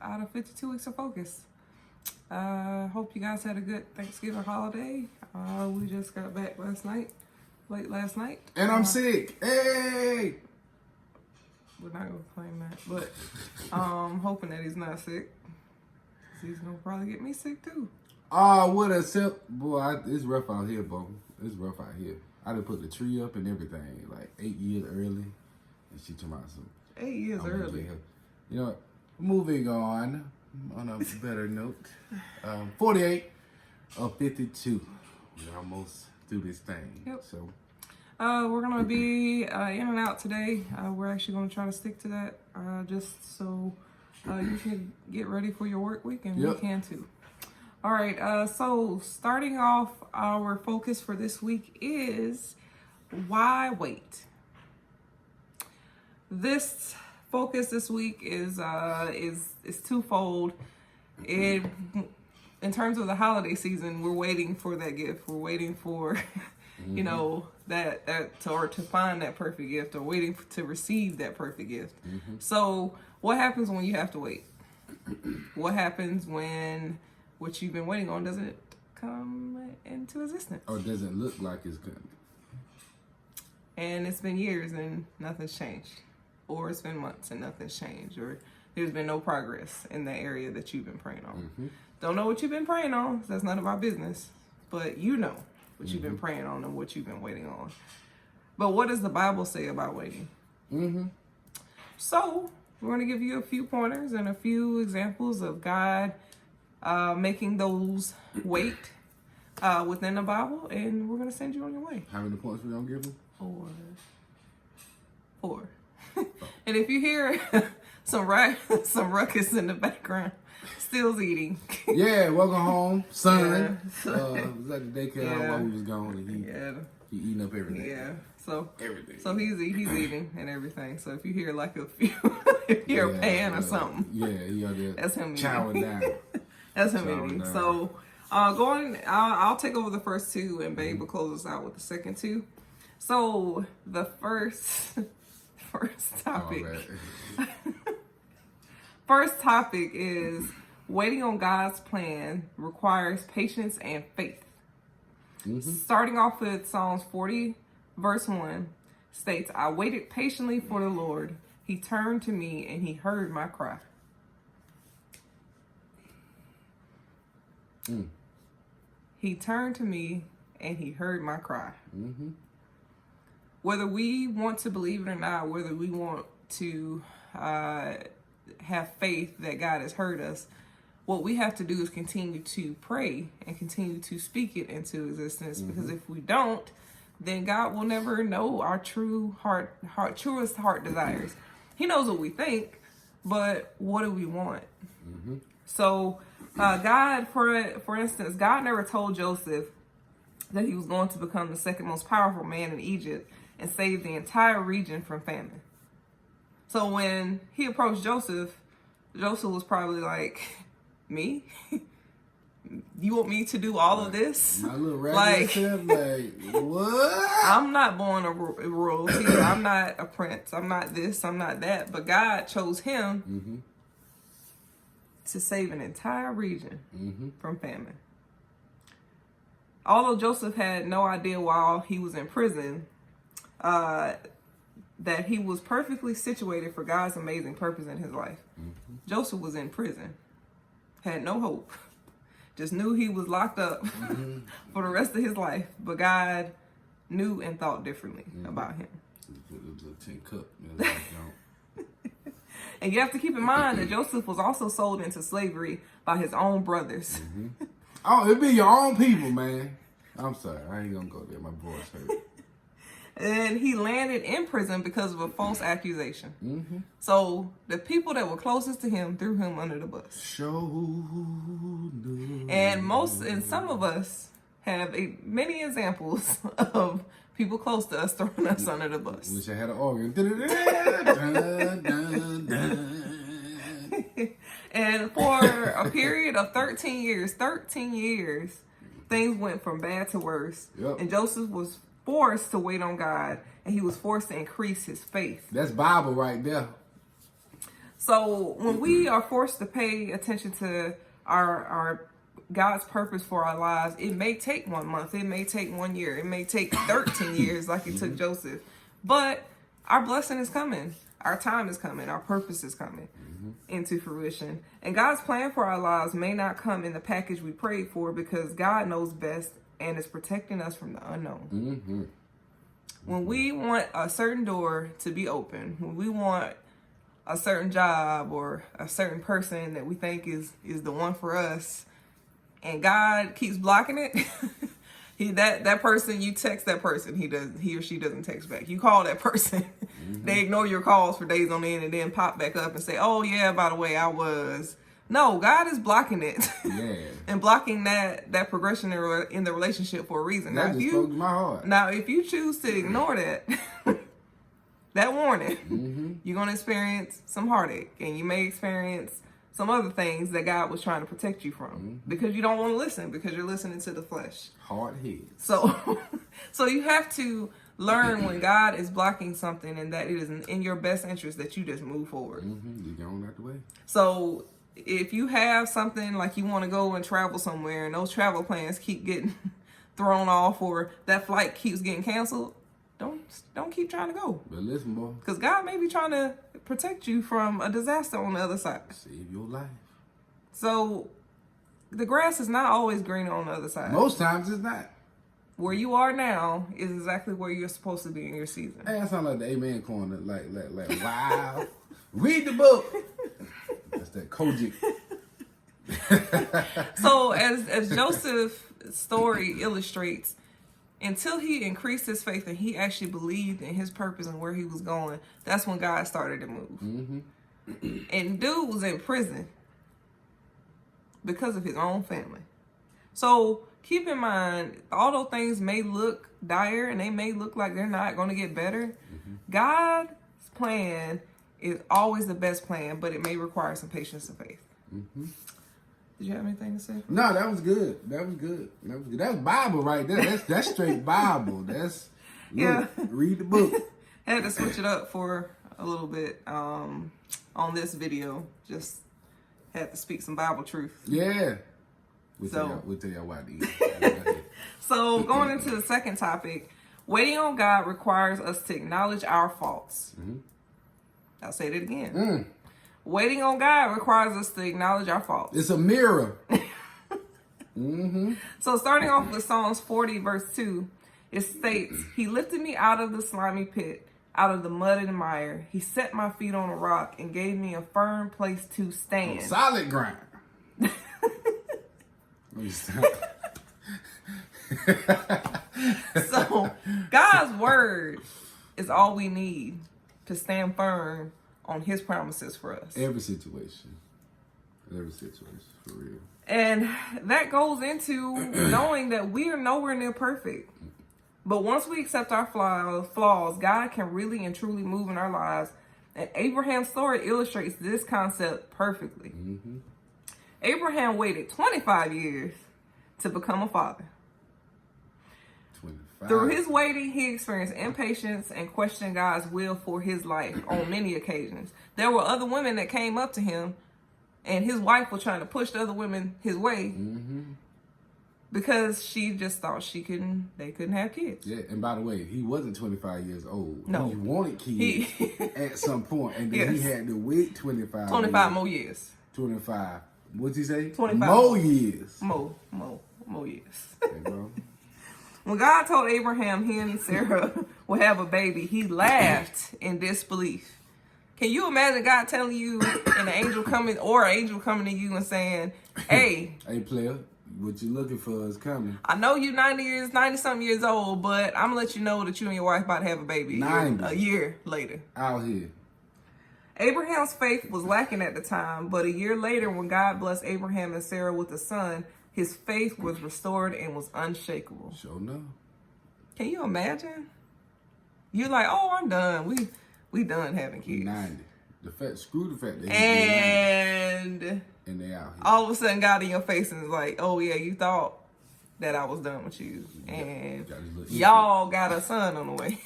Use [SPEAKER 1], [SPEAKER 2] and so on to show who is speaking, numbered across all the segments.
[SPEAKER 1] out of 52 weeks of focus. Hope you guys had a good Thanksgiving holiday. We just got back late last night.
[SPEAKER 2] And I'm sick. Hey!
[SPEAKER 1] We're not gonna claim that, but hoping that he's not sick. He's gonna probably get me sick too.
[SPEAKER 2] Oh, what a boy! It's rough out here, bro. It's rough out here. I done put the tree up and everything, like 8 years early, and she told me some.
[SPEAKER 1] 8 years early.
[SPEAKER 2] You know what? Moving on a better note. 48 of 52. We're almost through this thing.
[SPEAKER 1] Yep.
[SPEAKER 2] So.
[SPEAKER 1] We're gonna be in and out today. We're actually gonna try to stick to that, just so you can get ready for your work week, and we can too. All right. So starting off, our focus for this week is why wait. This focus this week is twofold. In terms of the holiday season, we're waiting for that gift. We're waiting for. You know, to find that perfect gift, or waiting to receive that perfect gift. So what happens when you have to wait? What happens when what you've been waiting on doesn't come into existence?
[SPEAKER 2] Or doesn't look like it's coming.
[SPEAKER 1] And it's been years and nothing's changed. Or it's been months and nothing's changed. Or there's been no progress in that area that you've been praying on. Don't know what you've been praying on. That's none of our business. But you know what you've been praying on and what you've been waiting on. But what does the Bible say about waiting? So we're going to give you a few pointers and a few examples of God making those wait within the Bible, and we're going to send you on your way.
[SPEAKER 2] How many points we going to give them?
[SPEAKER 1] 4. And if you hear some ruckus in the background, Still's eating.
[SPEAKER 2] Yeah, welcome home, son. Was at the daycare while we was gone, and he eating up everything.
[SPEAKER 1] Yeah, so
[SPEAKER 2] everything.
[SPEAKER 1] So he's eating and everything. So if you hear like a few, if you're a pan or something,
[SPEAKER 2] he out there.
[SPEAKER 1] That's him
[SPEAKER 2] chowing down.
[SPEAKER 1] That's him eating.
[SPEAKER 2] Down.
[SPEAKER 1] So I'll take over the first two, and Babe will close us out with the second two. So the first topic. First topic is waiting on God's plan requires patience and faith. Starting off with Psalms 40, verse 1, states, I waited patiently for the Lord. He turned to me and he heard my cry. He turned to me and he heard my cry. Whether we want to believe it or not, whether we want to have faith that God has heard us, what we have to do is continue to pray and continue to speak it into existence. Because if we don't, then God will never know our truest heart desires. He knows what we think, but what do we want? So God, for instance, God never told Joseph that he was going to become the second most powerful man in Egypt and save the entire region from famine. So when he approached Joseph was probably like, me? You want me to do all of this?
[SPEAKER 2] My little like what?
[SPEAKER 1] I'm not born a royalty. I'm not a prince. I'm not this. I'm not that. But God chose him to save an entire region from famine. Although Joseph had no idea while he was in prison that he was perfectly situated for God's amazing purpose in his life. Joseph was in prison, had no hope, just knew he was locked up for the rest of his life, but God knew and thought differently about him.
[SPEAKER 2] It was a tin cup.
[SPEAKER 1] And you have to keep in mind that Joseph was also sold into slavery by his own brothers.
[SPEAKER 2] Oh, it be your own people, man. I'm sorry, I ain't gonna go there. My voice hurt.
[SPEAKER 1] And he landed in prison because of a false accusation. So the people that were closest to him threw him under the bus. And some of us have many examples of people close to us throwing us under the bus.
[SPEAKER 2] Wish I had an organ.
[SPEAKER 1] And for a period of 13 years, things went from bad to worse. And Joseph was forced to wait on God, and he was forced to increase his faith.
[SPEAKER 2] That's Bible right there.
[SPEAKER 1] So when we are forced to pay attention to our God's purpose for our lives, it may take 1 month, it may take 1 year, it may take 13 years like it took Joseph. But our blessing is coming. Our time is coming. Our purpose is coming into fruition. And God's plan for our lives may not come in the package we prayed for, because God knows best and is protecting us from the unknown. When we want a certain door to be open, when we want a certain job or a certain person that we think is the one for us, and God keeps blocking it, that person, you text that person, he or she doesn't text back. You call that person, they ignore your calls for days on end and then pop back up and say, oh yeah, by the way, I was. No, God is blocking it.
[SPEAKER 2] Yeah.
[SPEAKER 1] And blocking that progression in the relationship for a reason.
[SPEAKER 2] That just broke my heart.
[SPEAKER 1] Now, if you choose to ignore that warning, you're going to experience some heartache, and you may experience some other things that God was trying to protect you from, because you don't want to listen, because you're listening to the flesh.
[SPEAKER 2] Hard head.
[SPEAKER 1] So you have to learn when God is blocking something and that it is in your best interest that you just move forward.
[SPEAKER 2] You get on out the way.
[SPEAKER 1] So if you have something like you want to go and travel somewhere, and those travel plans keep getting thrown off, or that flight keeps getting canceled, don't keep trying to go.
[SPEAKER 2] But listen, boy.
[SPEAKER 1] Because God may be trying to protect you from a disaster on the other side.
[SPEAKER 2] Save your life.
[SPEAKER 1] So the grass is not always greener on the other side.
[SPEAKER 2] Most times it's not.
[SPEAKER 1] Where you are now is exactly where you're supposed to be in your season.
[SPEAKER 2] Hey, that sound like the Amen corner. Like, wow. Read the book. That's that Kojic.
[SPEAKER 1] So as Joseph's story illustrates, until he increased his faith and he actually believed in his purpose and where he was going, that's when God started to move. And dude was in prison because of his own family. So keep in mind, although things may look dire and they may look like they're not going to get better, God's plan is always the best plan, but it may require some patience and faith. Did you have anything to say?
[SPEAKER 2] No, that was good. That was good. That's Bible right there. That's straight Bible. That's, look,
[SPEAKER 1] Yeah.
[SPEAKER 2] Read the book.
[SPEAKER 1] Had to switch it up for a little bit on this video. Just had to speak some Bible truth.
[SPEAKER 2] Yeah. We'll tell y'all why.
[SPEAKER 1] So going into the second topic, waiting on God requires us to acknowledge our faults. I'll say that again. Waiting on God requires us to acknowledge our faults.
[SPEAKER 2] It's a mirror.
[SPEAKER 1] So starting off with Psalms 40 verse 2, it states, He lifted me out of the slimy pit, out of the mud and mire. He set my feet on a rock and gave me a firm place to stand.
[SPEAKER 2] Solid ground. Let me stop.
[SPEAKER 1] So God's word is all we need to stand firm on his promises for us.
[SPEAKER 2] Every situation, for real.
[SPEAKER 1] And that goes into knowing that we are nowhere near perfect. But once we accept our flaws, God can really and truly move in our lives. And Abraham's story illustrates this concept perfectly. Abraham waited 25 years to become a father.
[SPEAKER 2] 25.
[SPEAKER 1] Through his waiting, he experienced impatience and questioned God's will for his life on many occasions. There were other women that came up to him, and his wife was trying to push the other women his way because she just thought they couldn't have kids.
[SPEAKER 2] Yeah, and by the way, he wasn't 25 years old.
[SPEAKER 1] No.
[SPEAKER 2] He wanted kids at some point, and then he had to wait 25
[SPEAKER 1] more years.
[SPEAKER 2] 25. What'd he say?
[SPEAKER 1] 25
[SPEAKER 2] more years.
[SPEAKER 1] More years.
[SPEAKER 2] Hey, bro.
[SPEAKER 1] When God told Abraham he and Sarah would have a baby, he laughed in disbelief. Can you imagine God telling you an angel coming to you and saying, hey,
[SPEAKER 2] Player, what you looking for is coming.
[SPEAKER 1] I know you 90 something years old, but I'm gonna let you know that you and your wife about to have a baby a year later.
[SPEAKER 2] Out here.
[SPEAKER 1] Abraham's faith was lacking at the time, but a year later when God blessed Abraham and Sarah with a son, his faith was restored and was unshakable.
[SPEAKER 2] Sure enough.
[SPEAKER 1] Can you imagine? You're like, oh, I'm done. We done having kids.
[SPEAKER 2] 90. Screw the fact that
[SPEAKER 1] and
[SPEAKER 2] they out here.
[SPEAKER 1] All of a sudden God in your face and is like, oh yeah, you thought that I was done with you. And y'all got a son on the way.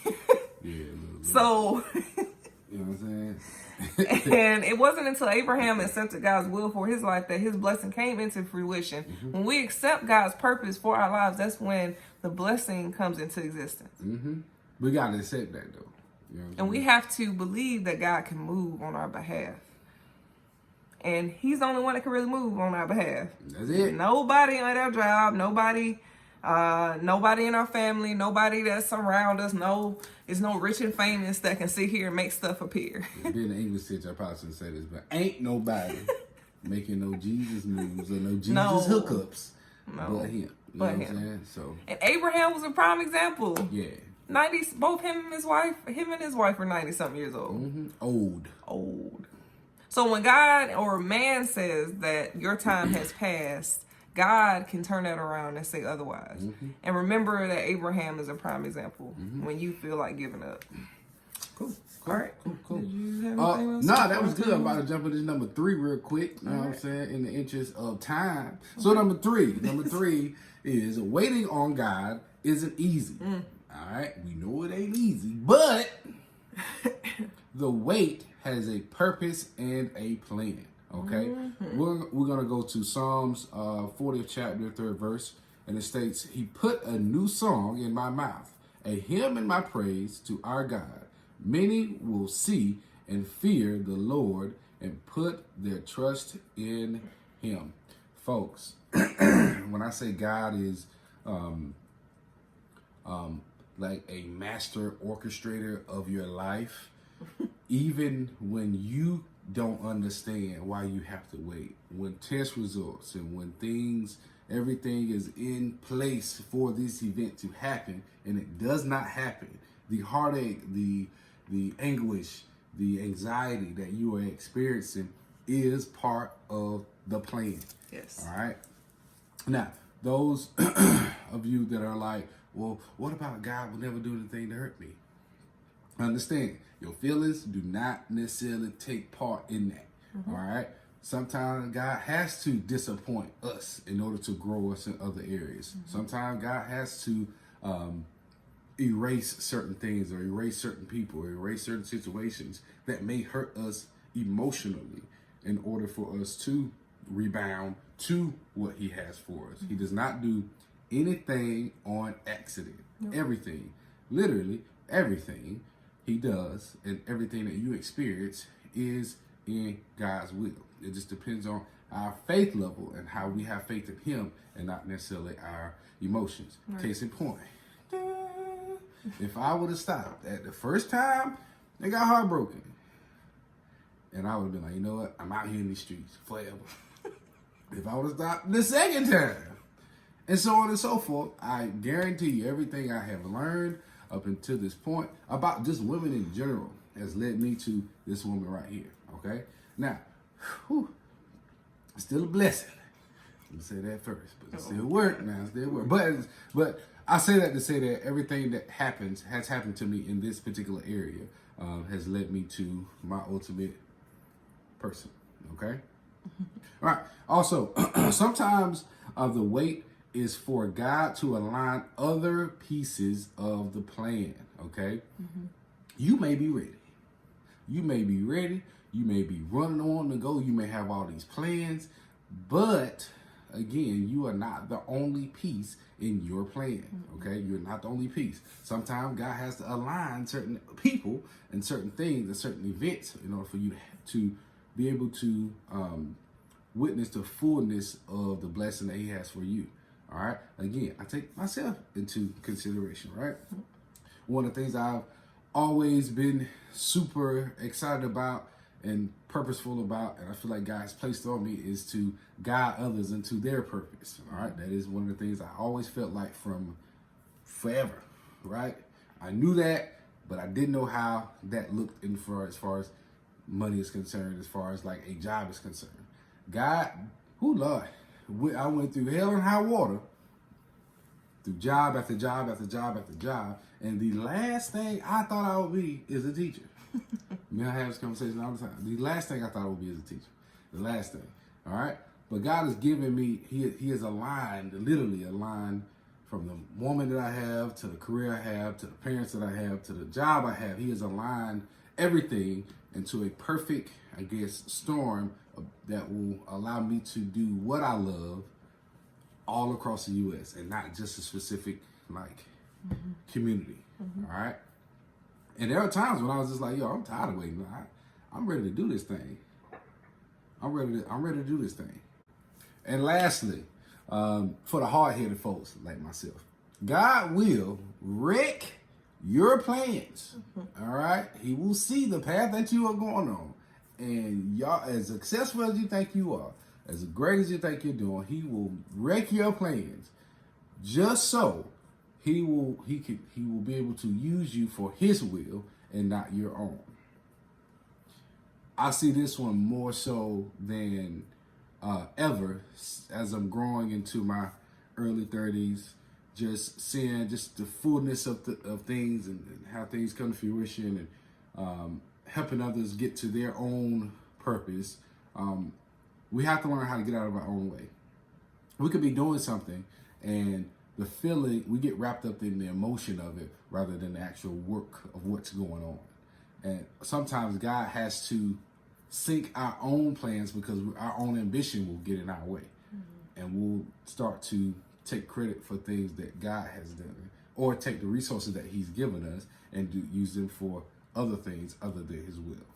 [SPEAKER 2] Yeah.
[SPEAKER 1] So
[SPEAKER 2] You know what I'm saying?
[SPEAKER 1] And it wasn't until Abraham accepted God's will for his life that his blessing came into fruition. When we accept God's purpose for our lives, that's when the blessing comes into existence.
[SPEAKER 2] We got to accept that, though. You know what I'm
[SPEAKER 1] And we have to believe that God can move on our behalf. And he's the only one that can really move on our behalf.
[SPEAKER 2] That's it.
[SPEAKER 1] Nobody at our job, nobody in our family, nobody that's around us. It's no rich and famous that can sit here and make stuff appear.
[SPEAKER 2] Being an English teacher, I probably shouldn't say this, but ain't nobody making no Jesus moves or no Jesus hookups but him. You know what I'm saying? So,
[SPEAKER 1] and Abraham was a prime example.
[SPEAKER 2] yeah.
[SPEAKER 1] 90, both him and his wife were 90-something years old. Old. So when God or man says that your time has passed, God can turn that around and say otherwise. And remember that Abraham is a prime example when you feel like giving up.
[SPEAKER 2] Cool.
[SPEAKER 1] All right.
[SPEAKER 2] Cool.
[SPEAKER 1] Did you have anything else?
[SPEAKER 2] No, that was good. I'm about to jump into number 3 real quick. You know what I'm saying? In the interest of time. So number three is waiting on God isn't easy. All right. We know it ain't easy, but the wait has a purpose and a plan. Okay. We're going to go to Psalms 40th chapter, 3rd verse. And it states, He put a new song in my mouth, a hymn in my praise to our God. Many will see and fear the Lord and put their trust in Him. Folks, when I say God is like a master orchestrator of your life, even when you don't understand why you have to wait, when test results and when everything is in place for this event to happen and it does not happen, the heartache, the anguish, the anxiety that you are experiencing is part of the plan.
[SPEAKER 1] Yes.
[SPEAKER 2] All right. Now, those of you that are like, well, what about God will never do anything to hurt me? Understand, your feelings do not necessarily take part in that. All right. Sometimes God has to disappoint us in order to grow us in other areas. Sometimes God has to erase certain things or erase certain people or erase certain situations that may hurt us emotionally in order for us to rebound to what He has for us. He does not do anything on accident. Everything, literally everything He does and everything that you experience is in God's will. It just depends on our faith level and how we have faith in Him and not necessarily our emotions. Case in point, if I would have stopped at the first time, they got heartbroken. And I would have been like, you know what? I'm out here in these streets forever. If I would have stopped the second time, and so on and so forth, I guarantee you everything I have learned up until this point about just women in general has led me to this woman right here. Okay? Now, still a blessing. Let me say that first, but it still work now. Still work. But I say that to say that everything that has happened to me in this particular area has led me to my ultimate person. Okay? All right. Also, sometimes the wait is for God to align other pieces of the plan. Okay? You may be ready. You may be ready. You may be running on the go. You may have all these plans. But, again, you are not the only piece in your plan. Okay? You're not the only piece. Sometimes God has to align certain people and certain things and certain events in order for you to be able to witness the fullness of the blessing that He has for you. All right? Again, I take myself into consideration, right? One of the things I've always been super excited about and purposeful about, and I feel like God's placed on me, is to guide others into their purpose. All right? That is one of the things I always felt like from forever, right? I knew that, but I didn't know how that looked as far as money is concerned, as far as like a job is concerned. God, Lord, I went through hell and high water, through job after job after job after job, and the last thing I thought I would be is a teacher. I have this conversation all the time. The last thing I thought I would be is a teacher. The last thing. All right? But God has given me, He has aligned, literally aligned from the woman that I have, to the career I have, to the parents that I have, to the job I have. He has aligned everything into a perfect, I guess, storm that will allow me to do what I love all across the U.S. and not just a specific community. All right. And there are times when I was just like, yo, I'm tired of waiting. I'm ready to do this thing. I'm ready to do this thing. And lastly, for the hard-headed folks like myself, God will wreck your plans. All right. He will see the path that you are going on. And y'all, as successful as you think you are, as great as you think you're doing, he will wreck your plans just so he will be able to use you for his will and not your own. I see this one more so than ever as I'm growing into my early 30s, just seeing just the fullness of things and how things come to fruition, and helping others get to their own purpose. We have to learn how to get out of our own way. We could be doing something and the feeling, we get wrapped up in the emotion of it rather than the actual work of what's going on. And sometimes God has to sink our own plans because our own ambition will get in our way. And we'll start to take credit for things that God has done, or take the resources that he's given us and use them for other things other than his will.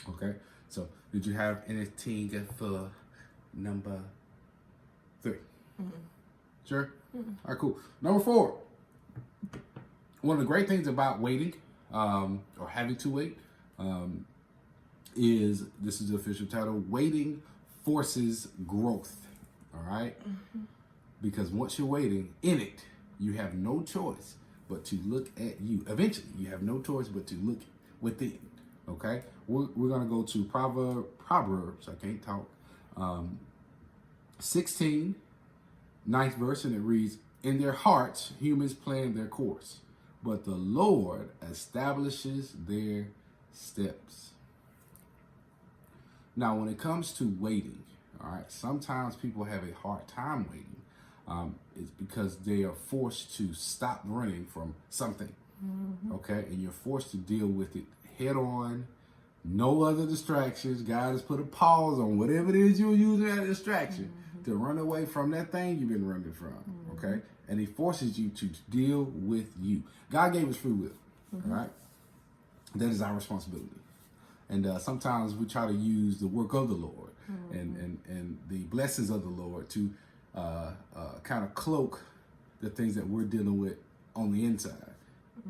[SPEAKER 2] Okay, so did you have anything for number 3? Sure. All right, cool. Number 4. One of the great things about waiting, or having to wait, is, this is the official title, waiting forces growth. All right? Because once you're waiting in it, you have no choice but to look at you. Eventually, you have no choice but to look within. Okay? We're going to go to Proverbs, I can't talk, 16, 9th verse, and it reads, "In their hearts, humans plan their course, but the Lord establishes their steps." Now, when it comes to waiting, all right, sometimes people have a hard time waiting. It's because they are forced to stop running from something, okay? And you're forced to deal with it head on, no other distractions. God has put a pause on whatever it is you're using as a distraction to run away from that thing you've been running from, okay? And he forces you to deal with you. God gave us free will, all right? That is our responsibility. And sometimes we try to use the work of the Lord and the blessings of the Lord to kind of cloak the things that we're dealing with on the inside,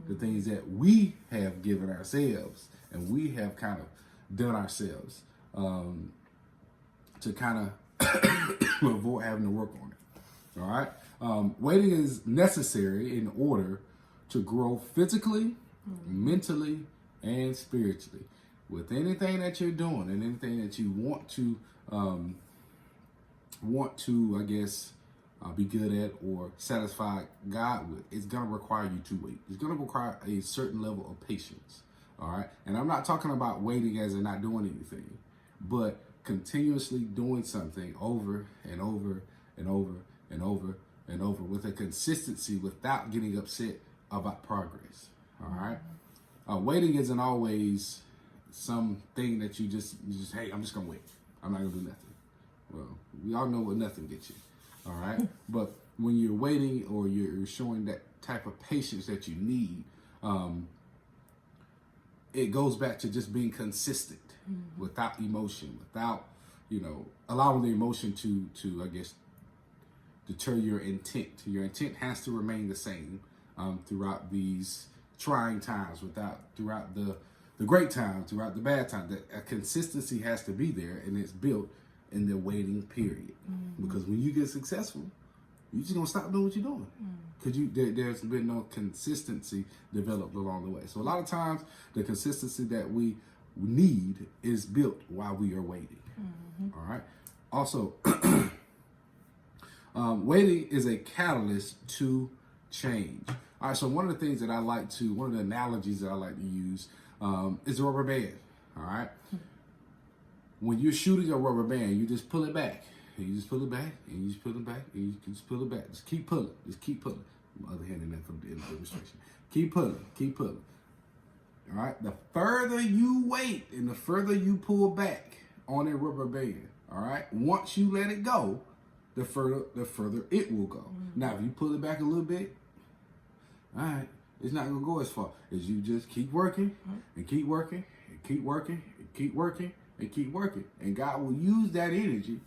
[SPEAKER 2] the things that we have given ourselves and we have kind of done ourselves to kind of avoid having to work on it. All right. Waiting is necessary in order to grow physically, mentally, and spiritually. With anything that you're doing and anything that you want to, I guess, be good at or satisfy God with, it's going to require you to wait. It's going to require a certain level of patience. All right. And I'm not talking about waiting as in not doing anything, but continuously doing something over and over and over and over and over with a consistency without getting upset about progress. All right. Waiting isn't always something that you just, hey, I'm just going to wait. I'm not going to do nothing. Well, we all know what nothing gets you. All right. But when you're waiting or you're showing that type of patience that you need, it goes back to just being consistent without emotion, without, allowing the emotion to, I guess, deter your intent. Your intent has to remain the same throughout these trying times, throughout the great times, throughout the bad times. That a consistency has to be there, and it's built in the waiting period. Because when you get successful, you're just gonna stop doing what you're doing because there's been no consistency developed along the way. So a lot of times, the consistency that we need is built while we are waiting. All right. Also, waiting is a catalyst to change. All right, so one of the things that one of the analogies that I like to use is a rubber band. All right. When you're shooting a rubber band, you just pull it back. And you just pull it back, and you just pull it back, and you just pull it back. Just keep pulling. Just keep pulling. My other hand in there for the demonstration. Keep pulling. Keep pulling. All right. The further you wait and the further you pull back on a rubber band, all right, once you let it go, the further it will go. Now, if you pull it back a little bit, all right, it's not gonna go as far as you just keep working and keep working and keep working and keep working and keep working, and God will use that energy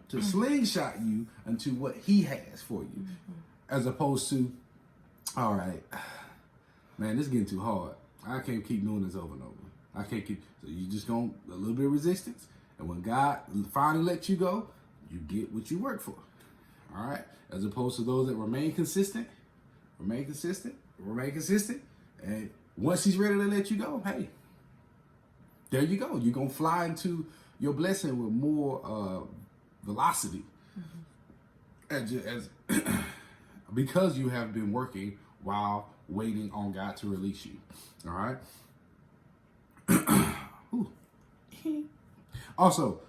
[SPEAKER 2] to slingshot you into what He has for you, as opposed to, all right, man, this is getting too hard. I can't keep doing this over and over. I can't keep. So you just gonna a little bit of resistance, and when God finally lets you go, you get what you work for. All right, as opposed to those that remain consistent, and once He's ready to let you go, hey, there you go. You're gonna fly into your blessing with more velocity, as because you have been working while waiting on God to release you. All right. Also,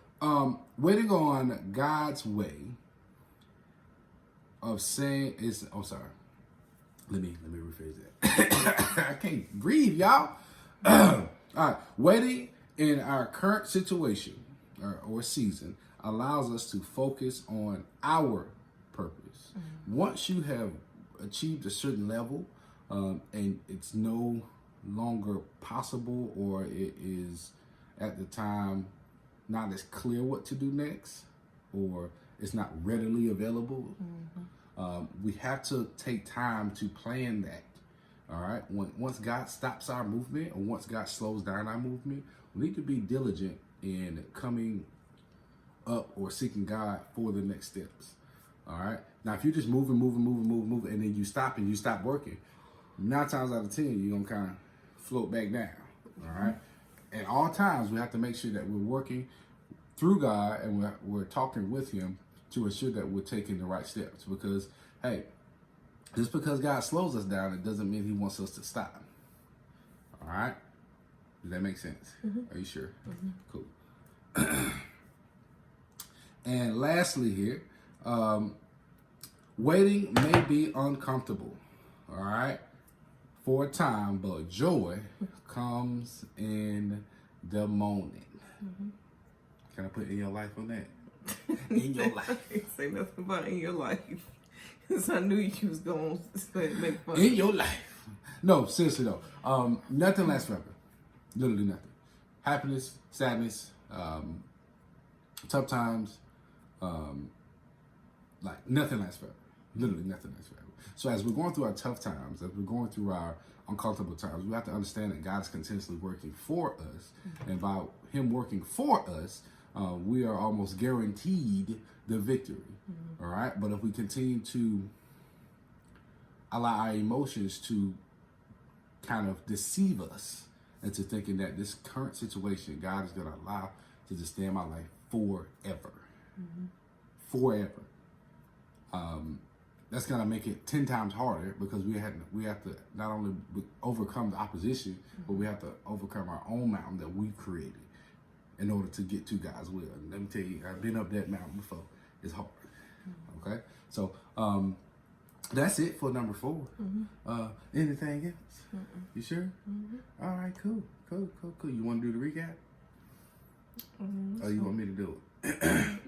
[SPEAKER 2] waiting on God's way of saying is. Oh, sorry. Let me rephrase that. I can't breathe, y'all. All right. Waiting in our current situation or season allows us to focus on our purpose. Once you have achieved a certain level, and it's no longer possible, or it is at the time not as clear what to do next, or it's not readily available, we have to take time to plan that. All right. Once God stops our movement, or once God slows down our movement, we need to be diligent in coming up or seeking God for the next steps. All right. Now, if you're just moving, and then you stop working, 9 times out of 10, you're gonna kind of float back down. All right. At all times, we have to make sure that we're working through God, and we're talking with Him to ensure that we're taking the right steps. Because, hey, just because God slows us down, it doesn't mean He wants us to stop. All right? Does that make sense? Are you sure? Cool. And lastly here, waiting may be uncomfortable. All right? For a time, but joy comes in the morning. Can I put in your life on that? In your life.
[SPEAKER 1] I ain't say nothing about in your life. Because I knew you was going to make fun.
[SPEAKER 2] In your life. No, seriously though. Nothing lasts forever. Literally nothing. Happiness, sadness, tough times, like nothing lasts forever. Literally nothing lasts forever. So as we're going through our tough times, as we're going through our uncomfortable times, we have to understand that God is continuously working for us. And by Him working for us, we are almost guaranteed the victory. All right. But if we continue to allow our emotions to kind of deceive us into thinking that this current situation, God is going to allow to just stay in my life forever. Forever. That's going to make it 10 times harder, because we have to not only overcome the opposition, but we have to overcome our own mountain that we created in order to get to God's will. And let me tell you, I've been up that mountain before. It's hard. Okay? So that's it for number 4. Anything else? You sure? All right, cool. You want to do the recap? Or you want me to do it?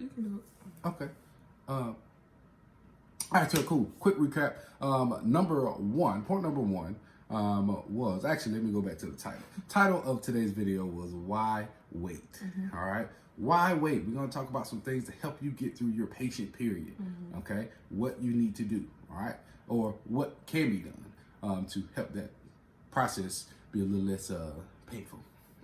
[SPEAKER 1] You can do it.
[SPEAKER 2] Okay. All right, so cool. Quick recap. Point number one was, actually, let me go back to the title. Title of today's video was Why Wait? All right. Why wait? We're going to talk about some things to help you get through your patient period. Okay. What you need to do. All right. Or what can be done to help that process be a little less painful.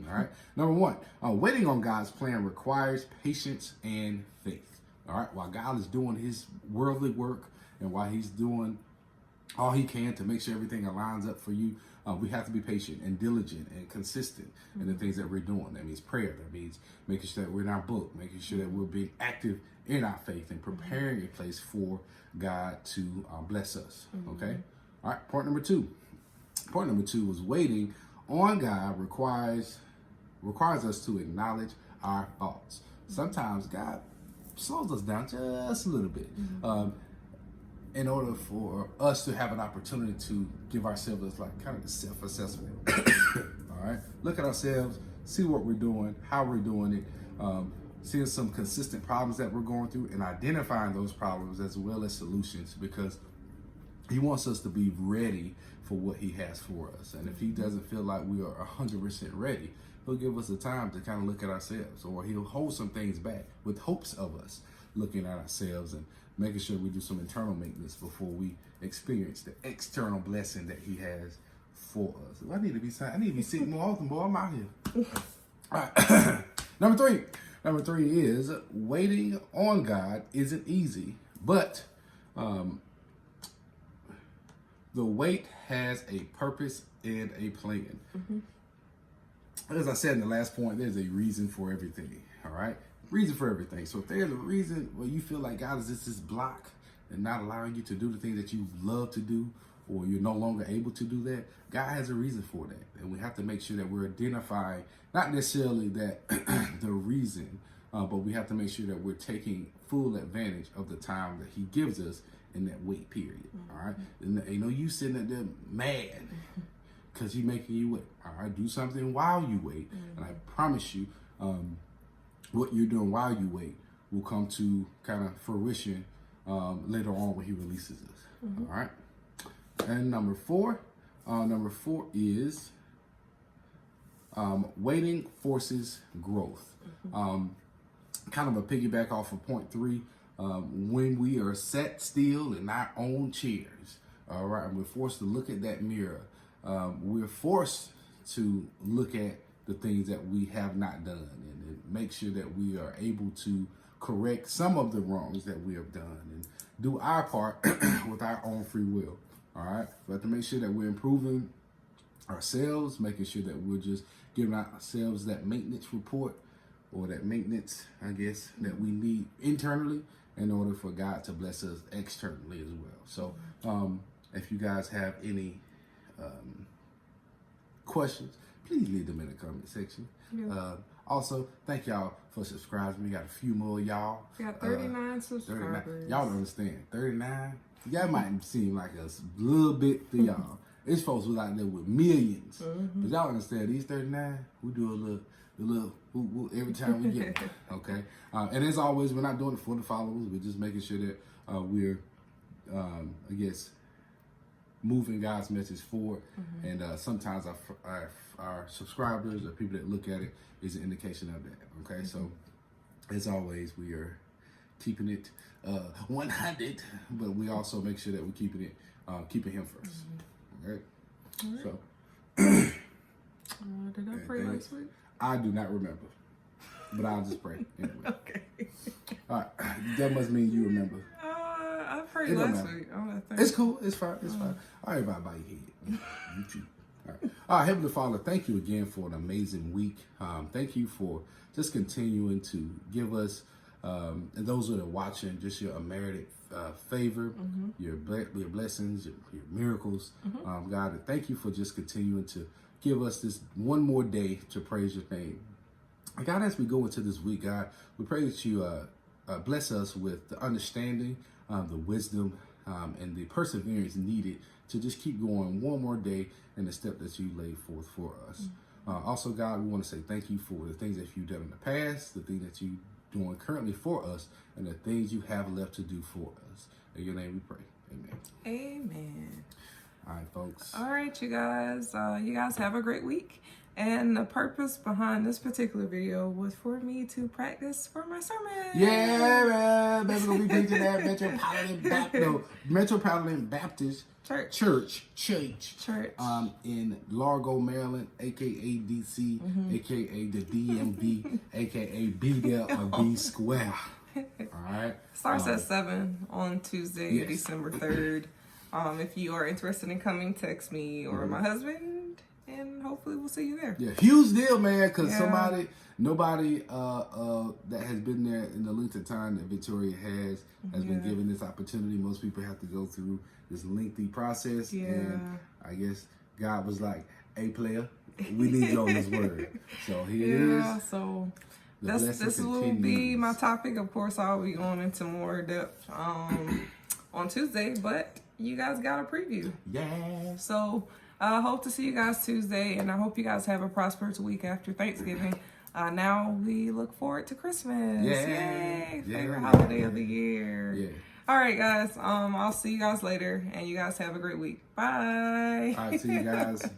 [SPEAKER 2] All right. Number 1, waiting on God's plan requires patience and faith. All right. While God is doing His worldly work, and while He's doing all He can to make sure everything aligns up for you, we have to be patient and diligent and consistent in the things that we're doing. That means prayer. That means making sure that we're in our book, making sure that we're being active in our faith and preparing a place for God to bless us. Okay. All right. Point number 2. Point number 2 was waiting on God requires us to acknowledge our faults. Sometimes God slows us down just a little bit. in order for us to have an opportunity to give ourselves like kind of a self-assessment. All right, look at ourselves, see what we're doing, how we're doing it, seeing some consistent problems that we're going through, and identifying those problems as well as solutions, because he wants us to be ready for what he has for us. And if he doesn't feel like we are 100% ready, he'll give us the time to kind of look at ourselves, or he'll hold some things back with hopes of us looking at ourselves and making sure we do some internal maintenance before we experience the external blessing that he has for us. I need to be sick more often, boy. I'm out here. All right. Number three is waiting on God isn't easy, but the wait has a purpose and a plan. As I said in the last point, there's a reason for everything. All right, reason for everything. So if there's a reason where you feel like God is just this block and not allowing you to do the things that you love to do, or you're no longer able to do that, God has a reason for that. And we have to make sure that we're identifying not necessarily that the reason, but we have to make sure that we're taking full advantage of the time that he gives us in that wait period. All right, and you know, you sitting at there mad because he's making you wait. All right, do something while you wait, and I promise you, what you're doing while you wait will come to kind of fruition later on when he releases us. All right. And number four is waiting forces growth. Kind of a piggyback off of point 3. When we are sat still in our own chairs, all right, and we're forced to look at that mirror, we're forced to look at the things that we have not done and make sure that we are able to correct some of the wrongs that we have done and do our part with our own free will. All right, we have to make sure that we're improving ourselves, making sure that we're just giving ourselves that maintenance report, or that maintenance, I guess, that we need internally in order for God to bless us externally as well. So if you guys have any questions, please leave them in the comment section. Also, thank y'all for subscribing. We got a few more of y'all.
[SPEAKER 1] We got 39 subscribers.
[SPEAKER 2] 39. Y'all don't understand. 39? That might seem like a little bit to y'all. It's folks who's out there with millions. But y'all understand, these 39, we do a little every time we get one. Okay? And as always, we're not doing it for the followers. We're just making sure that we're, I guess, moving God's message forward. And sometimes our subscribers or people that look at it is an indication of that. Okay? So, as always, we are keeping it 100, but we also make sure that we're keeping him first. Okay?
[SPEAKER 1] Right.
[SPEAKER 2] So,
[SPEAKER 1] did I pray last week?
[SPEAKER 2] I do not remember, but I'll just pray anyway.
[SPEAKER 1] Okay.
[SPEAKER 2] All right, that must mean you remember.
[SPEAKER 1] I prayed last week.
[SPEAKER 2] It's cool. It's fine. It's fine. All right, by your head. You too. All right, Heavenly Father, thank you again for an amazing week. Thank you for just continuing to give us, and those that are watching, just your unmerited favor, your blessings, your miracles. God, thank you for just continuing to give us this one more day to praise your name. And God, as we go into this week, God, we pray that you bless us with the understanding, the wisdom, and the perseverance needed to just keep going one more day in the step that you laid forth for us. Also, God, we want to say thank you for the things that you've done in the past, the things that you're doing currently for us, and the things you have left to do for us. In your name we pray. Amen.
[SPEAKER 1] Amen.
[SPEAKER 2] All right, folks.
[SPEAKER 1] All right, you guys. You guys have a great week. And the purpose behind this particular video was for me to practice for my sermon.
[SPEAKER 2] Yeah, man. That's going to be preaching at Metropolitan Baptist Church. In Largo, Maryland, aka DC, aka the DMV, aka be there or be square. All right.
[SPEAKER 1] Starts at 7 on Tuesday, December 3rd. If you are interested in coming, text me or my husband, and hopefully we'll see you there.
[SPEAKER 2] Yeah, huge deal, man, because nobody that has been there in the length of time that Victoria has been given this opportunity. Most people have to go through this lengthy process, and I guess God was like, "Hey, player, we need you on this word." So here it is.
[SPEAKER 1] So this will be my topic. Of course, I'll be going into more depth on Tuesday, but you guys got a preview.
[SPEAKER 2] Yeah.
[SPEAKER 1] So I hope to see you guys Tuesday, and I hope you guys have a prosperous week after Thanksgiving. Now we look forward to Christmas.
[SPEAKER 2] Yeah.
[SPEAKER 1] Yay!
[SPEAKER 2] Yeah,
[SPEAKER 1] Favorite
[SPEAKER 2] yeah.
[SPEAKER 1] holiday of the year.
[SPEAKER 2] Yeah.
[SPEAKER 1] All right, guys. I'll see you guys later, and you guys have a great week. Bye.
[SPEAKER 2] All right, see you guys.